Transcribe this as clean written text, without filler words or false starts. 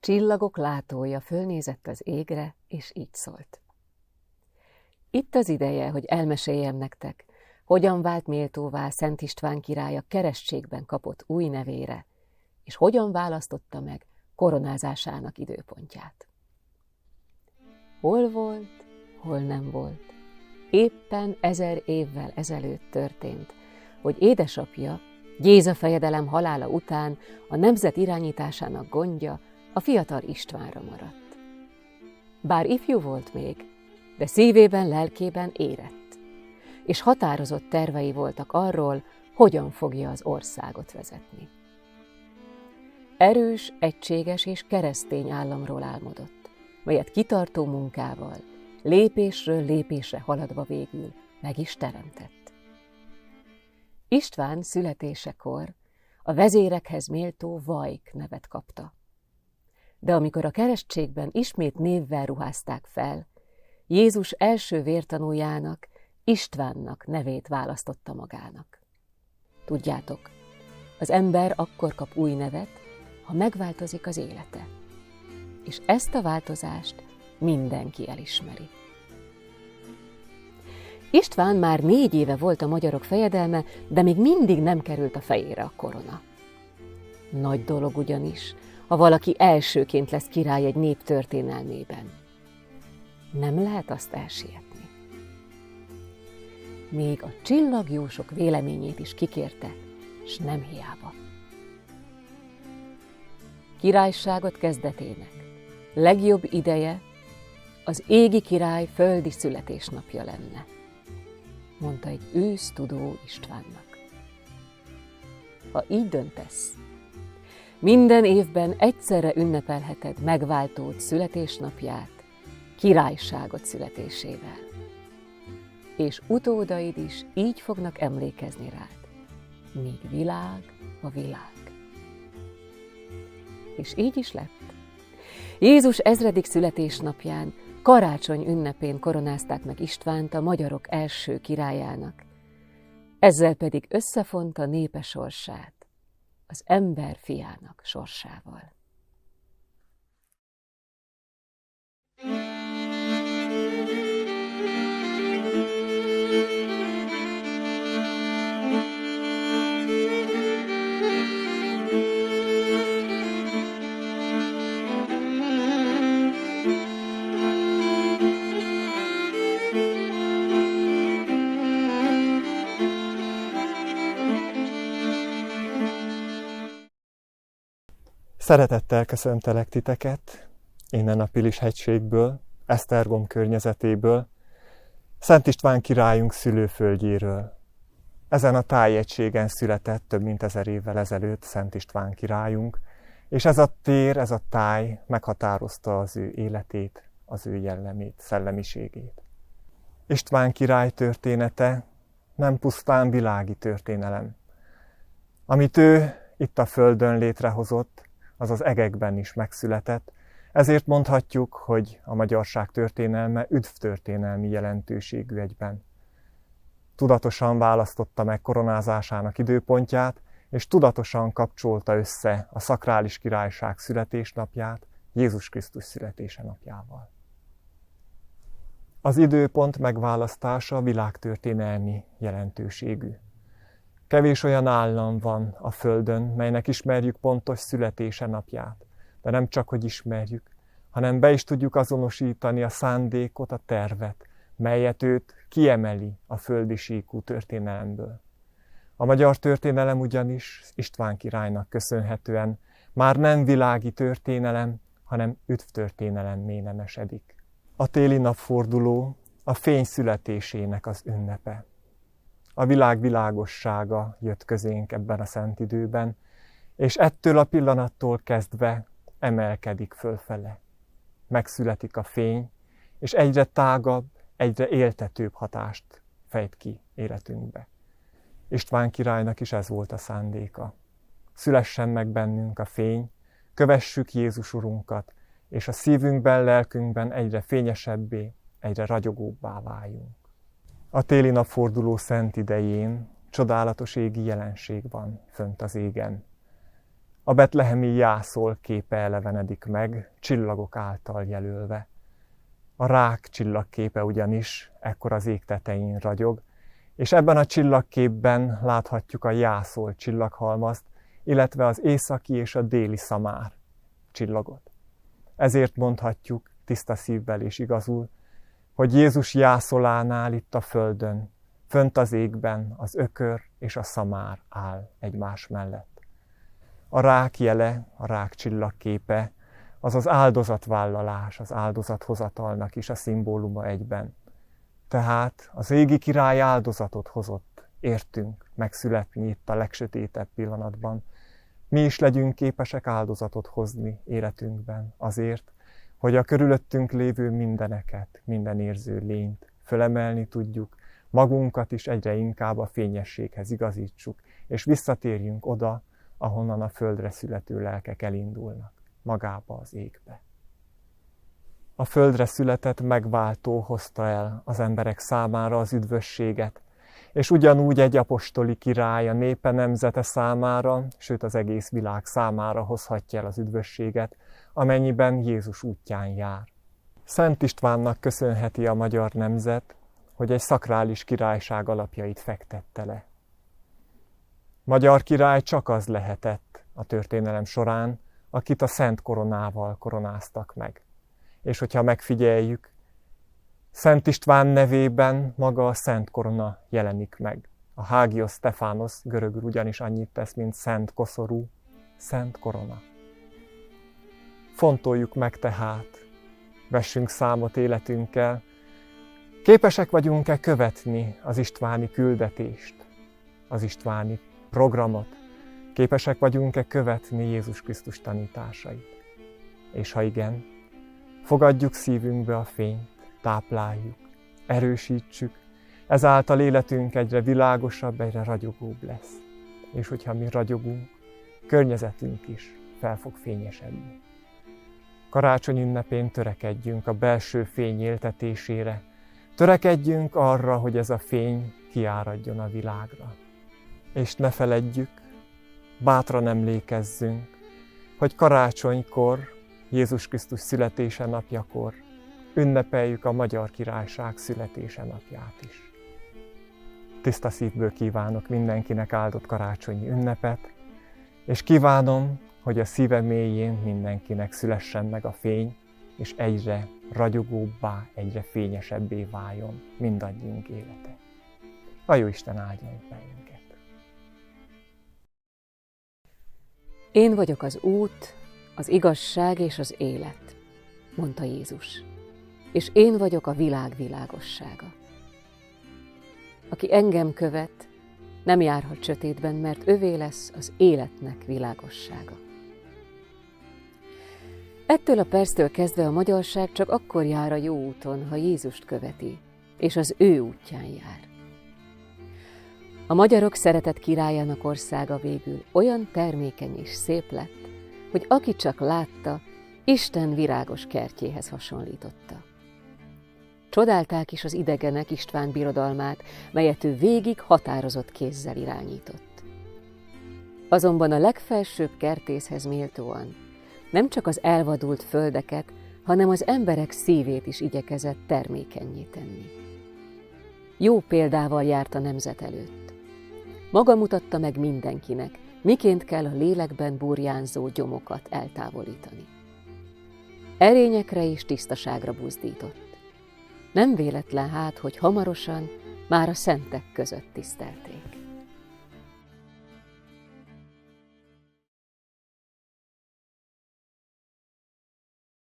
Csillagok látója fölnézett az égre, és így szólt. Itt az ideje, hogy elmeséljem nektek, hogyan vált méltóvá Szent István király a keresztségben kapott új nevére, és hogyan választotta meg koronázásának időpontját. Hol volt, hol nem volt. Éppen 1000 évvel ezelőtt történt, hogy édesapja, Géza fejedelem halála után a nemzet irányításának gondja a fiatal Istvánra maradt. Bár ifjú volt még, de szívében, lelkében érett, és határozott tervei voltak arról, hogyan fogja az országot vezetni. Erős, egységes és keresztény államról álmodott, melyet kitartó munkával, lépésről lépésre haladva végül meg is teremtett. István születésekor a vezérekhez méltó Vajk nevet kapta. De amikor a keresztségben ismét névvel ruházták fel, Jézus első vértanújának, Istvánnak nevét választotta magának. Tudjátok, az ember akkor kap új nevet, ha megváltozik az élete. És ezt a változást mindenki elismeri. István már 4 éve volt a magyarok fejedelme, de még mindig nem került a fejére a korona. Nagy dolog ugyanis, ha valaki elsőként lesz király egy nép történelmében. Nem lehet azt elsietni. Még a csillagjósok véleményét is kikérte, s nem hiába. Királyságot kezdetének legjobb ideje az égi király földi születésnapja lenne, mondta egy ősztudó Istvánnak. Ha így döntesz, minden évben egyszerre ünnepelheted megváltód születésnapját királyságot születésével. És utódaid is így fognak emlékezni rád, míg világ a világ. És így is lett. Jézus 1000. születésnapján, karácsony ünnepén koronázták meg Istvánt a magyarok első királyának, ezzel pedig összefonta népe sorsát az ember fiának sorsával. Szeretettel köszöntelek titeket, innen a Pilis-hegységből, Esztergom környezetéből, Szent István királyunk szülőföldjéről. Ezen a tájegységen született több mint 1000 évvel ezelőtt Szent István királyunk, és ez a tér, ez a táj meghatározta az ő életét, az ő jellemét, szellemiségét. István király története nem pusztán világi történelem. Amit ő itt a földön létrehozott, az az egekben is megszületett, ezért mondhatjuk, hogy a magyarság történelme üdvtörténelmi jelentőségű egyben. Tudatosan választotta meg koronázásának időpontját, és tudatosan kapcsolta össze a szakrális királyság születésnapját Jézus Krisztus születése napjával. Az időpont megválasztása világtörténelmi jelentőségű. Kevés olyan állam van a Földön, melynek ismerjük pontos születése napját. De nem csak, hogy ismerjük, hanem be is tudjuk azonosítani a szándékot, a tervet, melyet őt kiemeli a földi síkú történelemből. A magyar történelem ugyanis István királynak köszönhetően már nem világi történelem, hanem üdvtörténelemmé nemesedik. A téli napforduló a fény születésének az ünnepe. A világ világossága jött közénk ebben a szent időben, és ettől a pillanattól kezdve emelkedik fölfele. Megszületik a fény, és egyre tágabb, egyre éltetőbb hatást fejt ki életünkbe. István királynak is ez volt a szándéka. Szülessen meg bennünk a fény, kövessük Jézus Urunkat, és a szívünkben, lelkünkben egyre fényesebbé, egyre ragyogóbbá váljunk. A téli napforduló szent idején csodálatos égi jelenség van fönt az égen. A betlehemi jászol képe elevenedik meg, csillagok által jelölve. A rák csillagképe ugyanis ekkor az ég tetején ragyog, és ebben a csillagképben láthatjuk a jászol csillaghalmazt, illetve az északi és a déli szamár csillagot. Ezért mondhatjuk tiszta szívvel és igazul, hogy Jézus jászolánál itt a földön, fönt az égben az ökör és a szamár áll egymás mellett. A rák jele, a rák csillagképe, az az áldozatvállalás, az áldozathozatalnak is a szimbóluma egyben. Tehát az égi király áldozatot hozott, értünk megszületni itt a legsötétebb pillanatban. Mi is legyünk képesek áldozatot hozni életünkben azért, hogy a körülöttünk lévő mindeneket, minden érző lényt fölemelni tudjuk, magunkat is egyre inkább a fényességhez igazítsuk, és visszatérjünk oda, ahonnan a földre születő lelkek elindulnak, magába az égbe. A földre született megváltó hozta el az emberek számára az üdvösséget, és ugyanúgy egy apostoli király a népe nemzete számára, sőt az egész világ számára hozhatja el az üdvösséget, amennyiben Jézus útján jár. Szent Istvánnak köszönheti a magyar nemzet, hogy egy szakrális királyság alapjait fektette le. Magyar király csak az lehetett a történelem során, akit a szent koronával koronáztak meg. És hogyha megfigyeljük, Szent István nevében maga a szent korona jelenik meg. A Hagios Stephanos görögül ugyanis annyit tesz, mint szent koszorú, szent korona. Fontoljuk meg tehát, vessünk számot életünkkel, képesek vagyunk-e követni az istváni küldetést, az istváni programot, képesek vagyunk-e követni Jézus Krisztus tanításait. És ha igen, fogadjuk szívünkbe a fényt, tápláljuk, erősítsük, ezáltal életünk egyre világosabb, egyre ragyogóbb lesz. És hogyha mi ragyogunk, környezetünk is fel fog fényesedni. Karácsony ünnepén törekedjünk a belső fény éltetésére, törekedjünk arra, hogy ez a fény kiáradjon a világra. És ne feledjük, bátran emlékezzünk, hogy karácsonykor, Jézus Krisztus születése napjakor ünnepeljük a Magyar Királyság születése napját is. Tiszta szívből kívánok mindenkinek áldott karácsonyi ünnepet, és kívánom, hogy a szíve mélyén mindenkinek szülessen meg a fény, és egyre ragyogóbbá, egyre fényesebbé váljon mindannyiunk élete. A Jóisten áldjon bennünket! Én vagyok az út, az igazság és az élet, mondta Jézus, és én vagyok a világ világossága. Aki engem követ, nem járhat sötétben, mert övé lesz az életnek világossága. Ettől a perctől kezdve a magyarság csak akkor jár a jó úton, ha Jézust követi, és az ő útján jár. A magyarok szeretett királyának országa végül olyan termékeny és szép lett, hogy aki csak látta, Isten virágos kertjéhez hasonlította. Csodálták is az idegenek István birodalmát, melyet ő végig határozott kézzel irányított. Azonban a legfelsőbb kertészhez méltóan nem csak az elvadult földeket, hanem az emberek szívét is igyekezett termékennyé tenni. Jó példával járt a nemzet előtt. Maga mutatta meg mindenkinek, miként kell a lélekben burjánzó gyomokat eltávolítani. Erényekre és tisztaságra buzdított. Nem véletlen hát, hogy hamarosan már a szentek között tisztelték.